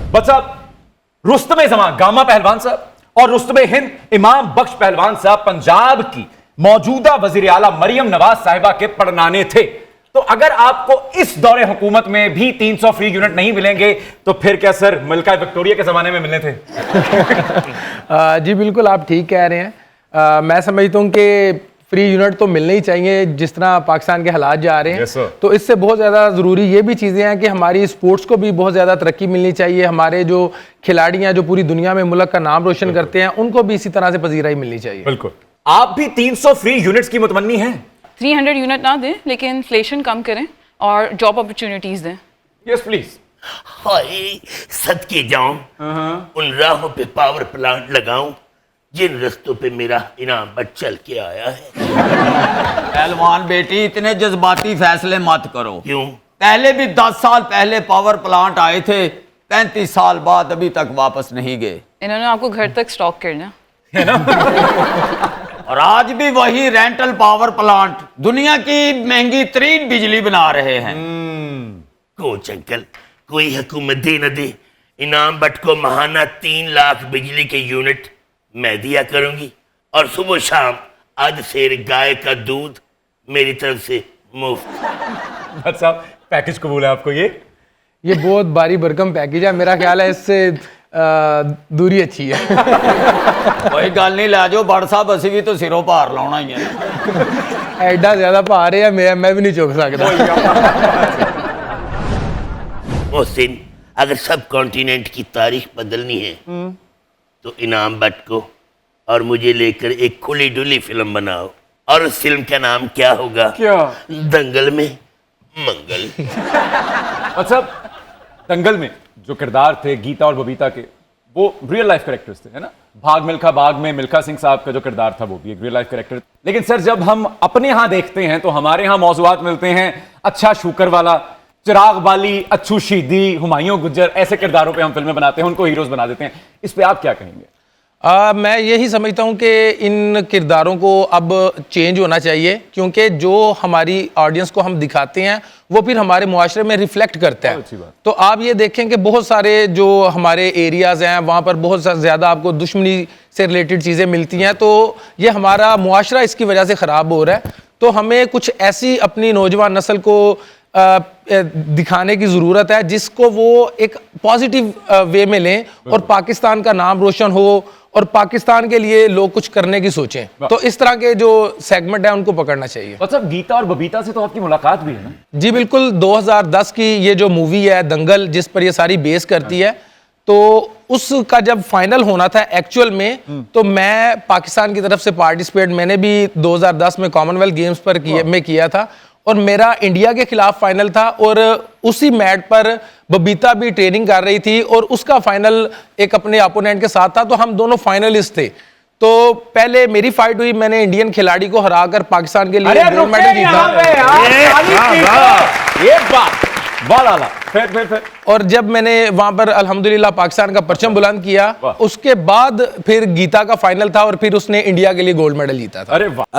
But साहब, रुस्तमे जमा gamma पहलवान साहब और रुस्तमे हिंद इमाम बख्श पहलवान साहब पंजाब की मौजूदा वजीर आला मरियम नवाज साहिबा के पड़नाने थे। तो अगर आपको इस दौरे हुकूमत में भी 300 फ्री यूनिट नहीं मिलेंगे तो फिर क्या सर मलका विक्टोरिया के जमाने में मिलने थे? जी बिल्कुल, आप ठीक कह रहे हैं। मैं समझता हूँ कि फ्री यूनिट तो मिलने ही चाहिए जिस तरह पाकिस्तान के हालात जा रहे हैं। Yes, sir. तो इससे बहुत ज़्यादा ज़रूरी ये भी चीज़ें हैं कि हमारी स्पोर्ट्स को भी बहुत ज़्यादा तरक्की मिलनी चाहिए। हमारे जो खिलाड़ी हैं जो पूरी दुनिया में मुल्क का नाम रोशन करते हैं उनको भी इसी तरह से पजीराई मिलनी चाहिए। बिल्कुल। आप भी 300 फ्री यूनिट्स की मुतमन्नी हैं? 300 यूनिट ना दें लेकिन इन्फ्लेशन कम करें और जॉब अपॉर्चुनिटीज दें। Yes please. हाय सदके जाऊं, उन राहों पे पावर प्लांट लगाऊं जिन रस्तों पे मेरा इनाम बट चल के आया है। पहलवान बेटी, इतने जज्बाती फैसले मत करो। क्यों? पहले भी 10 साल पहले पावर प्लांट आए थे, 35 साल बाद अभी तक वापस नहीं गए। इन्होंने आपको घर तक स्टॉक करना है ना? और आज भी वही रेंटल पावर प्लांट दुनिया की महंगी तरीन बिजली बना रहे हैं। कोच अंकल, कोई हुकूमत दे न दे, इनाम बट को महाना 3 लाख बिजली के यूनिट मैं दिया करूंगी और सुबह शाम आध सेर गाय का दूध मेरी तरफ से मुफ्त। बट साहब, पैकेज कबूल है आपको? ये बहुत भारी भरकम पैकेज है, मेरा ख्याल है इससे दूरी अच्छी है। कोई गल नहीं, लै जाओ बड़ साहब, असी भी तो सिरों भार लाना ही है। एडा ज्यादा भार है, मैं भी नहीं चुक सकता। मोहसिन, अगर सब कॉन्टिनेंट की तारीख बदलनी है तो इनाम बट को और मुझे लेकर एक खुली डुली फिल्म बनाओ। और उस फिल्म का नाम क्या होगा? क्या? दंगल में मंगल। अच्छा, दंगल में जो किरदार थे गीता और बबीता के, वो रियल लाइफ कैरेक्टर्स थे, है ना? भाग मिल्खा भाग में मिल्खा सिंह साहब का जो किरदार था वो भी एक रियल लाइफ कैरेक्टर। लेकिन सर, जब हम अपने यहाँ देखते हैं तो हमारे यहाँ मौजूआत मिलते हैं अच्छा शुकर वाला, चिराग बाली, अच्छू शीदी, हुमायूं गुज्जर, ऐसे किरदारों पे हम फिल्में बनाते हैं, उनको हीरोज बना देते हैं। इस पे आप क्या कहेंगे? मैं यही समझता हूँ कि इन किरदारों को अब चेंज होना चाहिए, क्योंकि जो हमारी ऑडियंस को हम दिखाते हैं वो फिर हमारे मुआशरे में रिफ्लेक्ट करता है। तो आप ये देखें कि बहुत सारे जो हमारे एरियाज़ हैं वहाँ पर बहुत ज़्यादा आपको दुश्मनी से रिलेटेड चीज़ें मिलती हैं, तो ये हमारा मुआशरा इसकी वजह से ख़राब हो रहा है। तो हमें कुछ ऐसी अपनी नौजवान नस्ल को दिखाने की ज़रूरत है जिसको वो एक पॉजिटिव वे में लें और पाकिस्तान का नाम रोशन हो और पाकिस्तान के लिए लोग कुछ करने की सोचें। तो इस तरह के जो सेगमेंट है उनको पकड़ना चाहिए। मतलब गीता और बबीता से तो आपकी मुलाकात भी है ना? जी बिल्कुल, 2010 की ये जो मूवी है दंगल, जिस पर ये सारी बेस करती है, तो उसका जब फाइनल होना था एक्चुअल में, तो मैं पाकिस्तान की तरफ से पार्टिसिपेट मैंने भी 2010 में कॉमनवेल्थ गेम्स पर किया था और मेरा इंडिया के खिलाफ फाइनल था और उसी मैट पर बबीता भी ट्रेनिंग कर रही थी और उसका फाइनल एक अपने अपोनेंट के साथ था, तो हम दोनों फाइनलिस्ट थे। तो पहले मेरी फाइट हुई, मैंने इंडियन खिलाड़ी को हराकर पाकिस्तान के लिए गोल्ड मेडल जीता। फिर और जब मैंने वहां पर अल्हम्दुलिल्लाह पाकिस्तान का परचम बुलंद किया, उसके बाद फिर गीता का फाइनल था और फिर उसने इंडिया के लिए गोल्ड मेडल जीता था। अरे वाह।